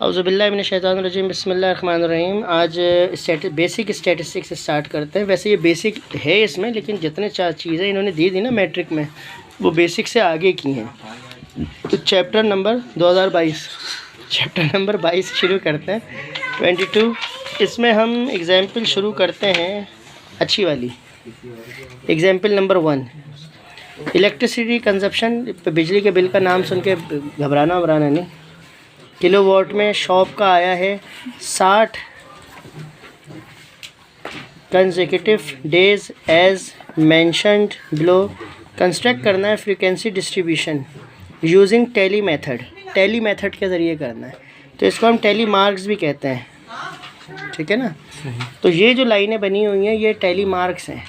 औज़ुबिल्लाहि मिनश्शैतानिर्रजीम बिस्मिल्लाहिर्रहमानिर्रहीम। आज basic statistics start करते हैं। वैसे ये बेसिक है इसमें, लेकिन जितने चार चीज़ें इन्होंने दी थी ना मैट्रिक में, वो बेसिक से आगे की हैं। तो चैप्टर नंबर 22 शुरू करते हैं। 22 इसमें हम एग्ज़ाम्पल शुरू करते हैं अच्छी वाली। Example number 1, electricity consumption. बिजली के बिल का नाम सुन के घबराना नहीं। किलोवाट में शॉप का आया है 60 consecutive days as mentioned below. Construct करना है frequency distribution using tally method. Tally method के ज़रिए करना है, तो इसको हम टेली मार्क्स भी कहते हैं, ठीक है ना। तो ये जो लाइनें बनी हुई हैं ये टेली मार्क्स हैं,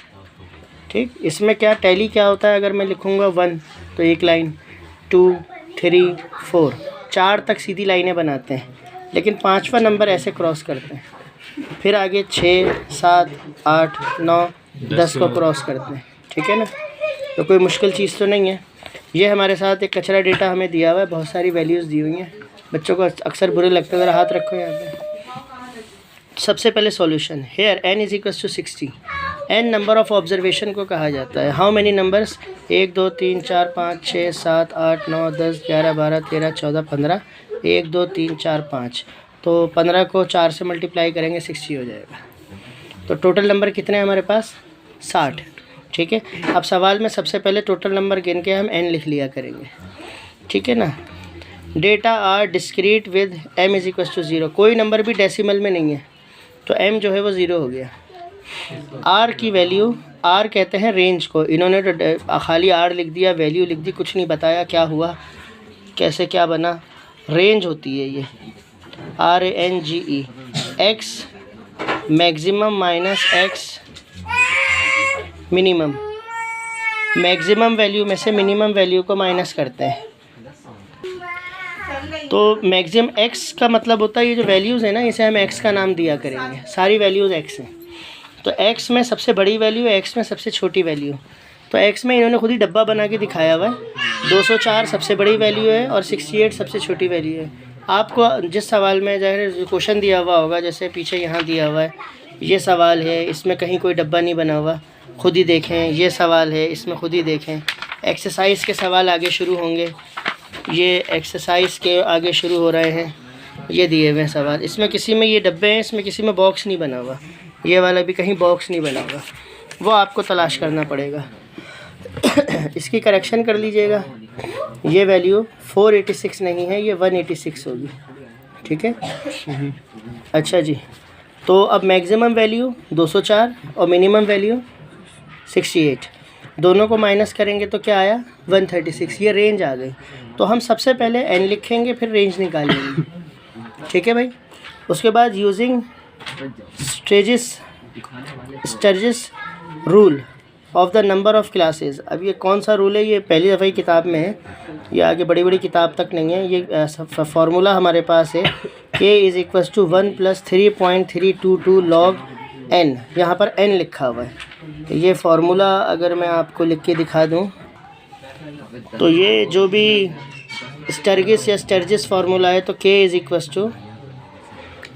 ठीक। इसमें क्या टेली क्या होता है, अगर मैं लिखूँगा 1 तो एक लाइन, 2 3 4 4 तक सीधी लाइनें बनाते हैं, लेकिन 5वां नंबर ऐसे क्रॉस करते हैं। फिर आगे 6 7 8 9 10 को क्रॉस करते हैं, ठीक है ना। तो कोई मुश्किल चीज़ तो नहीं है। ये हमारे साथ एक कचरा डेटा हमें दिया हुआ है, बहुत सारी वैल्यूज़ दी हुई हैं। बच्चों को अक्सर बुरे लगते हैं, ज़रा हाथ रखो यहाँ पे। सबसे पहले solution, here n = 60। n number of observation को कहा जाता है। How many numbers, 1 2 3 4 5 6 7 8 9 10 11 12 13 14 15। 1 2 3 4 5, तो 15 को 4 से मल्टीप्लाई करेंगे 60 हो जाएगा। तो टोटल नंबर कितने हैं हमारे पास, 60, ठीक है। अब सवाल में सबसे पहले टोटल नंबर गिन के हम n लिख लिया करेंगे, ठीक है ना। Data are discrete with m = 0। कोई नंबर भी डेसिमल में नहीं है, तो m जो है वो 0 हो गया। r की वैल्यू, r कहते हैं रेंज को। इन्होंने तो खाली r लिख दिया, वैल्यू लिख दी, कुछ नहीं बताया क्या हुआ, कैसे क्या बना। रेंज होती है ये RANGE। x maximum minus x minimum. Maximum value में से मिनिमम वैल्यू को माइनस करते हैं, तो मैक्सिमम x का मतलब होता है ये जो वैल्यूज़ है ना, इसे हम x का नाम दिया करेंगे। सारी वैल्यूज़ x हैं, तो x में सबसे बड़ी वैल्यू है, x में सबसे छोटी वैल्यू। तो x में इन्होंने खुद ही डब्बा बना के दिखाया हुआ है। 204 सबसे बड़ी वैल्यू है और 68 सबसे छोटी वैल्यू है। आपको जिस सवाल में जो क्वेश्चन दिया हुआ होगा, जैसे पीछे यहाँ दिया हुआ है, ये सवाल है, इसमें कहीं कोई डब्बा नहीं बना हुआ, खुद ही देखें। ये सवाल है, इसमें खुद ही देखें। एक्सरसाइज के सवाल आगे शुरू होंगे, ये एक्सरसाइज के आगे शुरू हो रहे हैं, ये दिए हुए सवाल। इसमें किसी में ये डब्बे हैं, इसमें किसी में बॉक्स नहीं बना हुआ, ये वाला भी कहीं बॉक्स नहीं बना हुआ, वो आपको तलाश करना पड़ेगा। इसकी करेक्शन कर लीजिएगा। ये वैल्यू 486 नहीं है, ये 186 होगी, ठीक है। अच्छा जी, तो अब मैक्सिमम वैल्यू 204 और मिनिमम वैल्यू 68, दोनों को माइनस करेंगे तो क्या आया, 136। ये रेंज आ गई। तो हम सबसे पहले n लिखेंगे, फिर रेंज निकालेंगे, ठीक है भाई। उसके बाद using Sturges rule of the number of classes. अब ये कौन सा रूल है, ये पहली दफ़ा ही किताब में है, ये आगे बड़ी बड़ी किताब तक नहीं है। ये फार्मूला हमारे पास है, k = 1 + 3.322 log n। यहाँ पर n लिखा हुआ है। ये फार्मूला अगर मैं आपको लिख के दिखा दूँ, तो ये जो भी स्टर्जिस या स्टर्जिस फार्मूला है, तो k =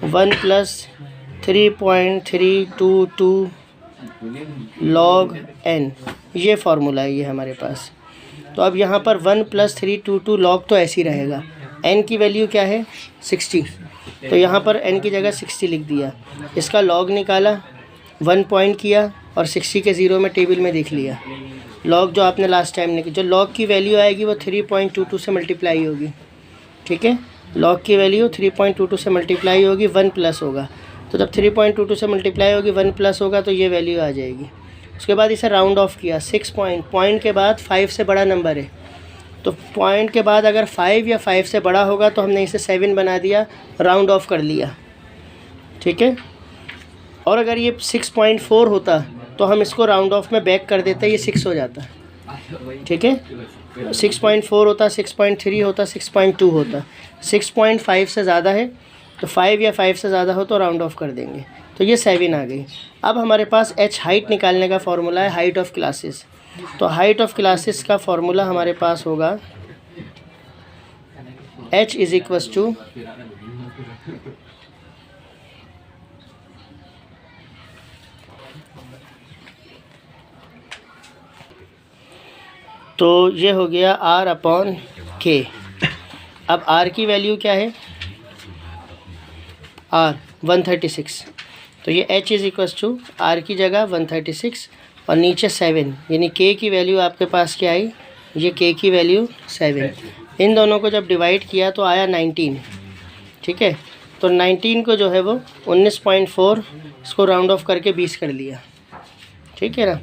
1 + 3.322 log n, ये फार्मूला है ये हमारे पास। तो अब यहाँ पर 1 + 322 log तो ऐसे ही रहेगा। n की वैल्यू क्या है, 60, तो यहाँ पर n की जगह 60 लिख दिया। इसका log निकाला, 1 पॉइंट किया और 60 के 0 में टेबल में देख लिया। log जो आपने लास्ट टाइम ने, जो log की वैल्यू आएगी वो 3.22 से मल्टीप्लाई होगी, ठीक है। log की वैल्यू 3.22 से मल्टीप्लाई होगी, 1 प्लस होगा। तो जब 3.22 से मल्टीप्लाई होगी, 1 प्लस होगा, तो ये वैल्यू आ जाएगी। उसके बाद इसे राउंड ऑफ किया, 6 पॉइंट के बाद 5 से बड़ा नंबर है, तो पॉइंट के बाद अगर 5 या 5 से बड़ा होगा तो हमने इसे 7 बना दिया, राउंड ऑफ कर लिया, ठीक है। और अगर ये 6.4 होता तो हम इसको राउंड ऑफ में बैक कर देते, ये 6 हो जाता, ठीक है। 6.4 होता, 6.3 होता, 6.2 होता। 6.5 से ज़्यादा है, तो 5 या 5 से ज़्यादा हो तो राउंड ऑफ कर देंगे, तो ये 7 आ गई। अब हमारे पास h हाइट निकालने का फार्मूला है, हाइट ऑफ क्लासेस। तो हाइट ऑफ क्लासेस का फार्मूला हमारे पास होगा h = तो ये हो गया R अपॉन K। अब R की वैल्यू क्या है, R 136, तो ये H is equals to R की जगह 136 और नीचे 7, यानी K की वैल्यू आपके पास क्या आई, ये K की वैल्यू 7। इन दोनों को जब डिवाइड किया तो आया 19, ठीक है। तो 19 को जो है वो 19.4 इसको राउंड ऑफ करके 20 कर लिया, ठीक है ना,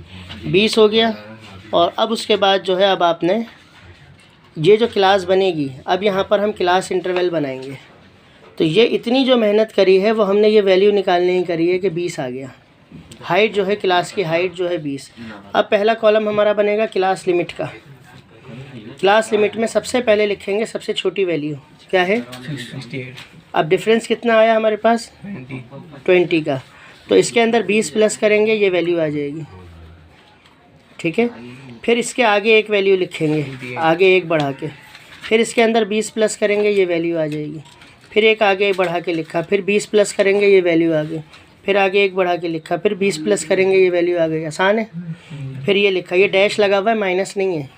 20 हो गया। और अब उसके बाद जो है अब आपने ये जो क्लास बनेगी, अब यहाँ पर हम क्लास इंटरवल बनाएंगे। तो ये इतनी जो मेहनत करी है वो हमने ये वैल्यू निकालने ही करी है कि 20 आ गया। हाइट जो है क्लास की हाइट जो है 20। अब पहला कॉलम हमारा बनेगा क्लास लिमिट का। क्लास लिमिट में सबसे पहले लिखेंगे सबसे छोटी वैल्यू क्या है 68। अब डिफरेंस कितना आया हमारे पास 20 का, तो इसके अंदर 20 प्लस करेंगे ये वैल्यू आ जाएगी, ठीक है। फिर इसके आगे एक वैल्यू लिखेंगे, आगे एक बढ़ा के, फिर इसके अंदर 20 प्लस करेंगे ये वैल्यू आ जाएगी। फिर एक आगे बढ़ा के लिखा, फिर 20 प्लस करेंगे ये वैल्यू आ गई। फिर आगे एक बढ़ा के लिखा, फिर 20 प्लस करेंगे ये वैल्यू आ गई। आसान है। फिर ये लिखा, ये डैश लगा हुआ है, माइनस नहीं है।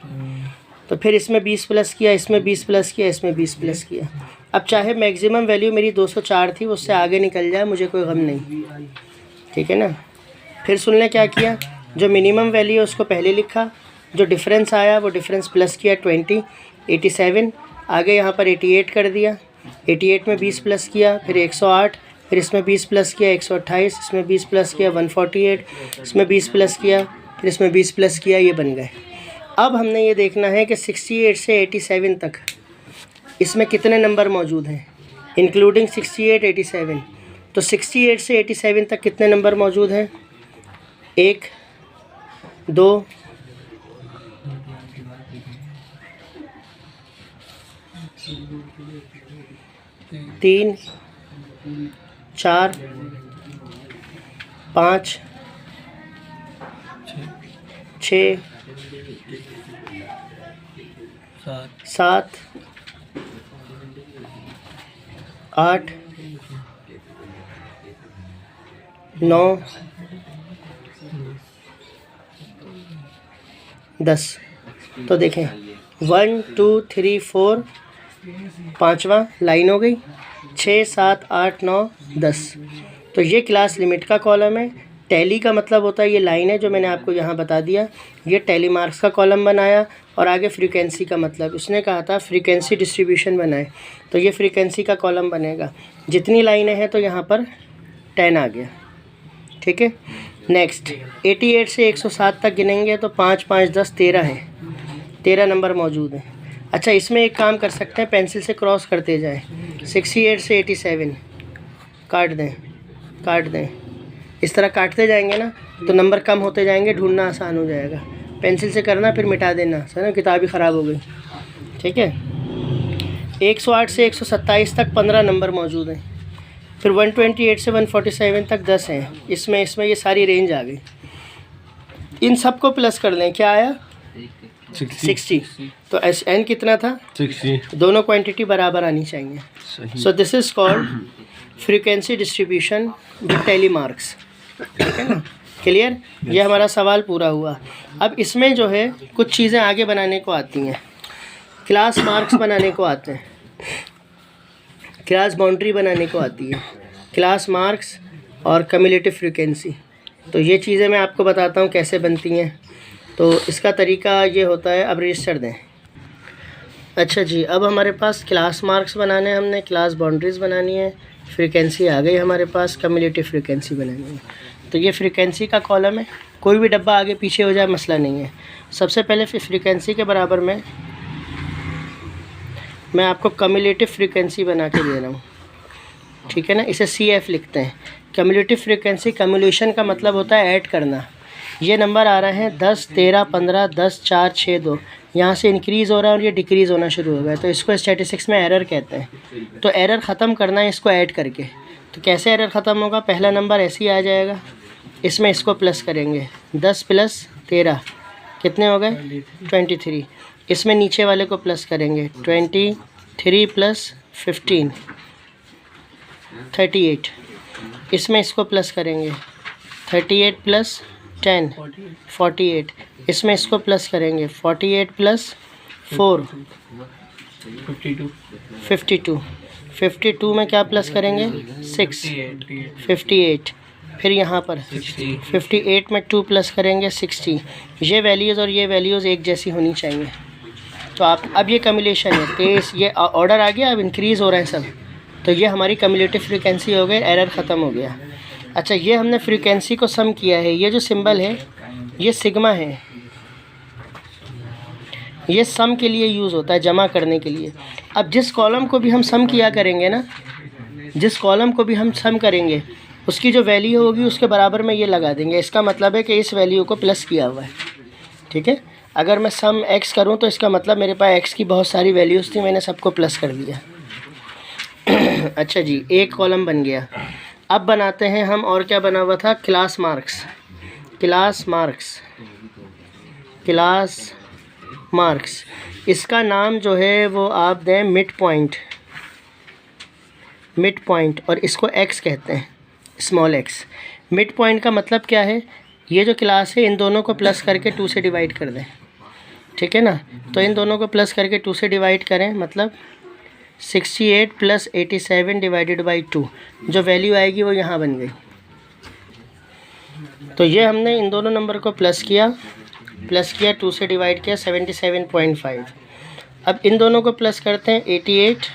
तो फिर इसमें 20 प्लस किया, इसमें 20 प्लस किया, इसमें 20 प्लस किया। अब चाहे मैक्सिमम वैल्यू मेरी 204 थी, उससे आगे निकल जाए मुझे कोई गम नहीं, ठीक है ना। फिर सुन लें क्या किया, जो मिनिमम वैल्यू है उसको पहले लिखा, जो डिफरेंस आया वो डिफरेंस प्लस किया 20, 87, आगे यहाँ पर 88 कर दिया, 88 में 20 प्लस किया, फिर 108, फिर इसमें 20 प्लस किया 128, इसमें 20 प्लस किया 148, इसमें 20 प्लस किया, फिर इसमें 20 प्लस किया, ये बन गए। अब हमने ये देखना है कि 68 से 87 तक इसमें कितने नंबर मौजूद हैं, इंक्लूडिंग 68, 87। तो 68 से 87 तक कितने नंबर मौजूद हैं, 1, 2, 3, 4, 5, 6, 7, 8, 9, 10। तो देखें 1, 2, 3, 4, पाँचवा लाइन हो गई, 6, 7, 8, 9, 10। तो ये क्लास लिमिट का कॉलम है। टैली का मतलब होता है ये लाइन है जो मैंने आपको यहाँ बता दिया, ये टैली मार्क्स का कॉलम बनाया। और आगे फ्रीक्वेंसी का मतलब उसने कहा था फ्रीक्वेंसी डिस्ट्रीब्यूशन बनाए, तो ये फ्रीक्वेंसी का कॉलम बनेगा। जितनी लाइनें हैं तो यहाँ पर 10 आ गया, ठीक है। नेक्स्ट 88 से 107 तक गिनेंगे तो 5, 5, 10, 13 है, 13 नंबर मौजूद हैं। अच्छा, इसमें एक काम कर सकते हैं, पेंसिल से क्रॉस करते जाएं। 68 से 87 काट दें, इस तरह काटते जाएंगे ना तो नंबर कम होते जाएंगे, ढूंढना आसान हो जाएगा। पेंसिल से करना फिर मिटा देना, सर किताब ही ख़राब हो गई, ठीक है। 108 से 127 तक 15 नंबर मौजूद हैं। फिर 128 से 147 तक 10 हैं। इसमें ये सारी रेंज आ गई। इन सब को प्लस कर लें, क्या आया 60। तो n कितना था 60। दोनों क्वांटिटी बराबर आनी चाहिए। So this is called frequency distribution with tally marks, ठीक है ना। क्लियर, ये हमारा सवाल पूरा हुआ। अब इसमें जो है कुछ चीज़ें आगे बनाने को आती हैं, क्लास मार्क्स बनाने को आते हैं, क्लास बाउंड्री बनाने को आती है, क्लास मार्क्स और कम्युलेटिव फ्रीक्वेंसी। तो ये चीज़ें मैं आपको बताता हूँ कैसे बनती हैं। तो इसका तरीका ये होता है, अब रजिस्टर दें। अच्छा जी, अब हमारे पास क्लास मार्क्स बनाने, हमने क्लास बाउंड्रीज़ बनानी है, फ्रीक्वेंसी आ गई हमारे पास, कम्युलेटिव फ्रीक्वेंसी बनानी है। तो ये फ्रीक्वेंसी का कॉलम है, कोई भी डब्बा आगे पीछे हो जाए मसला नहीं है। सबसे पहले फ्रीक्वेंसी के बराबर में मैं आपको कम्युलेटिव फ्रीक्वेंसी बना के दे रहा हूँ, ठीक है ना। इसे CF लिखते हैं। कम्युलेटिव फ्रीक्वेंसी, कम्युलेशन का मतलब होता है ऐड करना। ये नंबर आ रहे हैं 10, 13, 15, 10, 4, 6, 2, यहाँ से इंक्रीज़ हो रहा है और ये डिक्रीज़ होना शुरू हो गया, तो इसको स्टैटिस्टिक्स में एरर कहते हैं। तो एरर ख़त्म करना है इसको ऐड करके। तो कैसे एरर ख़त्म होगा, पहला नंबर ऐसे ही आ जाएगा, इसमें इसको प्लस करेंगे, 10 प्लस 13 कितने हो गए 23। इसमें नीचे वाले को प्लस करेंगे, 23 प्लस 15 38। इसमें इसको प्लस करेंगे, 38 प्लस 10 48, इसमें इसको प्लस करेंगे 48 प्लस 4 52, 52 में क्या प्लस करेंगे 6 58, फिर यहाँ पर 58 में 2 प्लस करेंगे 60। ये वैल्यूज़ और ये वैल्यूज़ एक जैसी होनी चाहिए। तो आप अब ये कम्युलेशन है तेज़, ये ऑर्डर आ गया, अब इंक्रीज़ हो रहे हैं सब, तो ये हमारी कम्युलेटिव फ्रीक्वेंसी हो गई, एरर ख़त्म हो गया। अच्छा, ये हमने फ्रीक्वेंसी को सम किया है, ये जो सिंबल है ये सिग्मा है, ये सम के लिए यूज़ होता है, जमा करने के लिए। अब जिस कॉलम को भी हम सम किया करेंगे ना, जिस कॉलम को भी हम सम करेंगे उसकी जो वैल्यू होगी उसके बराबर में ये लगा देंगे। इसका मतलब है कि इस वैल्यू को प्लस किया हुआ है, ठीक है। अगर मैं सम x करूं तो इसका मतलब मेरे पास x की बहुत सारी वैल्यूज़ थी, मैंने सबको प्लस कर दिया। अच्छा जी, एक कॉलम बन गया। अब बनाते हैं हम, और क्या बना हुआ था, class marks. Class marks, class marks, इसका नाम जो है वो आप दें मिड पॉइंट, मिड पॉइंट, और इसको x कहते हैं, स्मॉल x। मिड पॉइंट का मतलब क्या है, ये जो क्लास है इन दोनों को प्लस करके 2 से डिवाइड कर दें, ठीक है ना। तो इन दोनों को प्लस करके 2 से डिवाइड करें, मतलब 68 प्लस 87 डिवाइडेड बाई 2, जो वैल्यू आएगी वो यहाँ बन गई। तो ये हमने इन दोनों नंबर को प्लस किया, 2 से डिवाइड किया 77.5। अब इन दोनों को प्लस करते हैं, 88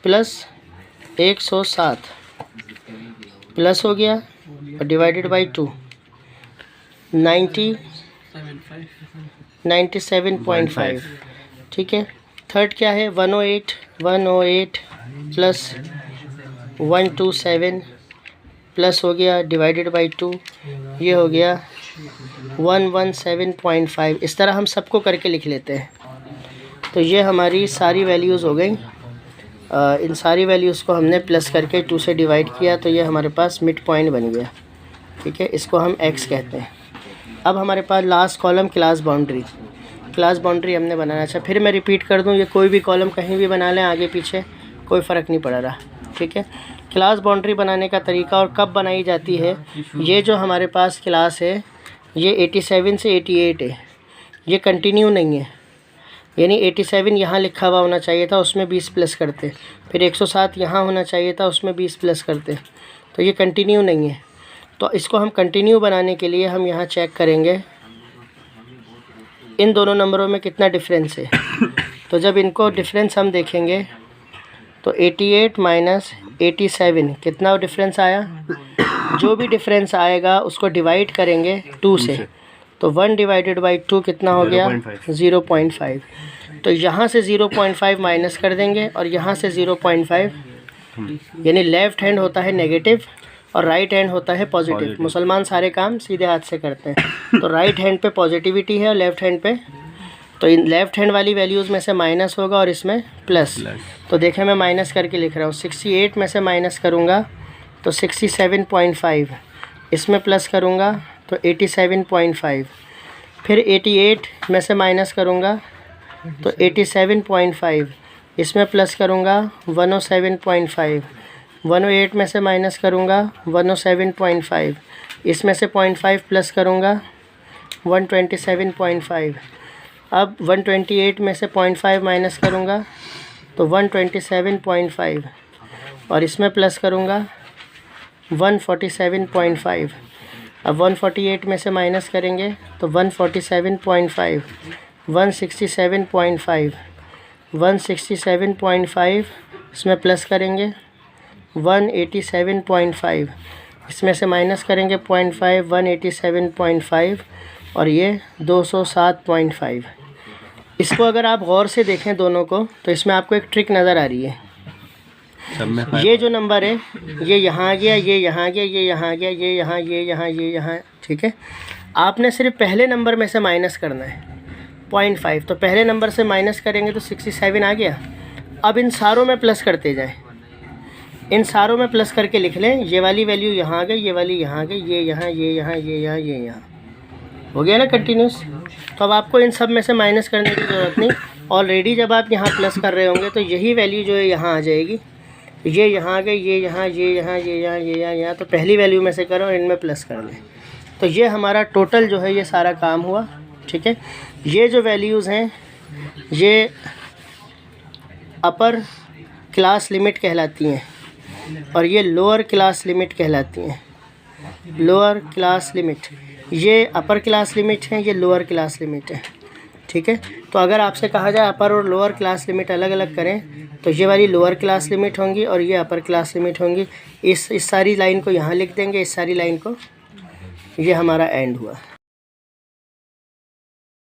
प्लस 107 प्लस हो गया और डिवाइडेड बाई 2, 97.5, ठीक है। थर्ड क्या है, 108 प्लस 127 प्लस हो गया डिवाइडेड बाई 2, ये हो गया 117.5। इस तरह हम सबको करके लिख लेते हैं। तो ये हमारी सारी वैल्यूज़ हो गई। इन सारी वैल्यूज़ को हमने प्लस करके 2 से डिवाइड किया, तो ये हमारे पास मिड पॉइंट बन गया, ठीक है। इसको हम x कहते हैं। अब हमारे पास last column class boundary, class boundary हमने बनाना। अच्छा, फिर मैं रिपीट कर दूं, ये कोई भी कॉलम कहीं भी बना लें, आगे पीछे कोई फ़र्क नहीं पड़ रहा, ठीक है। क्लास बाउंड्री बनाने का तरीका और कब बनाई जाती है, ये जो हमारे पास क्लास है ये 87 से 88 है, ये कंटिन्यू नहीं है, यानी 87 यहाँ लिखा हुआ होना चाहिए था, उसमें 20 प्लस करते, फिर 107 यहाँ होना चाहिए था, उसमें 20 प्लस करते, तो ये कंटिन्यू नहीं है। तो इसको हम कंटिन्यू बनाने के लिए हम यहाँ चेक करेंगे इन दोनों नंबरों में कितना डिफरेंस है। तो जब इनको डिफरेंस हम देखेंगे तो 88 माइनस 87 कितना डिफरेंस आया, जो भी डिफरेंस आएगा उसको डिवाइड करेंगे 2 से, तो 1 डिवाइडेड बाई 2 कितना हो गया 0.5। तो यहाँ से 0.5 माइनस कर देंगे और यहाँ से 0.5, यानी लेफ़्ट हैंड होता है नेगेटिव और राइट हैंड होता है पॉजिटिव। मुसलमान सारे काम सीधे हाथ से करते हैं, तो राइट हैंड पे पॉजिटिविटी है और लेफ़्ट हैंड पे, तो इन लेफ़्ट हैंड वाली वैल्यूज़ में से माइनस होगा और इसमें प्लस। तो देखें मैं माइनस करके लिख रहा हूँ, 68 में से माइनस करूँगा तो 67.5, इसमें प्लस करूँगा तो 87.5, फिर 88 में से माइनस करूँगा तो 87.5, इसमें प्लस करूँगा 107.5, 108 में से माइनस करूँगा 107.5, इसमें से 0.5 प्लस करूँगा 127.5। अब 128 में से 0.5 माइनस करूँगा तो 127.5 और इसमें प्लस करूँगा 147.5। अब 148 में से माइनस करेंगे तो 147.5, 167.5, 167.5, इसमें प्लस करेंगे 187.5, इसमें से माइनस करेंगे 0.5, 187.5 और ये 207.5। इसको अगर आप गौर से देखें दोनों को तो इसमें आपको एक ट्रिक नज़र आ रही है। ये जो नंबर है ये यहाँ आ गया, ये यहाँ आ गया, ये यहाँ आ गया, ये यहाँ, ये यहाँ, ये यहाँ, ठीक है। आपने सिर्फ पहले नंबर में से माइनस करना है 0.5, तो पहले नंबर से माइनस करेंगे तो 67 आ गया। अब इन सारों में प्लस करते जाएं, इन सारों में प्लस करके लिख लें, ये वाली वैल्यू यहाँ आ गई, ये वाली यहाँ आ गई, ये यहाँ, ये यहाँ, ये यहाँ, ये यहाँ, हो गया ना कंटिन्यूस। तो अब आपको इन सब में से माइनस करने की ज़रूरत नहीं, ऑलरेडी जब आप यहाँ प्लस कर रहे होंगे तो यही वैल्यू जो है यहाँ आ जाएगी। तो ये यहाँ आ गए, ये यहाँ, ये यहाँ, ये यहाँ, ये यहाँ, तो पहली वैल्यू में से करो और इनमें प्लस कर लें। तो ये हमारा टोटल जो है ये सारा काम हुआ। ठीक है, ये जो वैल्यूज़ हैं ये अपर क्लास लिमिट कहलाती हैं और ये लोअर क्लास लिमिट कहलाती हैं। लोअर क्लास लिमिट, ये अपर क्लास लिमिट है, ये लोअर क्लास लिमिट है। ठीक है, तो अगर आपसे कहा जाए अपर और लोअर क्लास लिमिट अलग अलग करें तो ये वाली लोअर क्लास लिमिट होंगी और ये अपर क्लास लिमिट होंगी। इस सारी लाइन को यहाँ लिख देंगे, इस सारी लाइन को, ये हमारा एंड हुआ।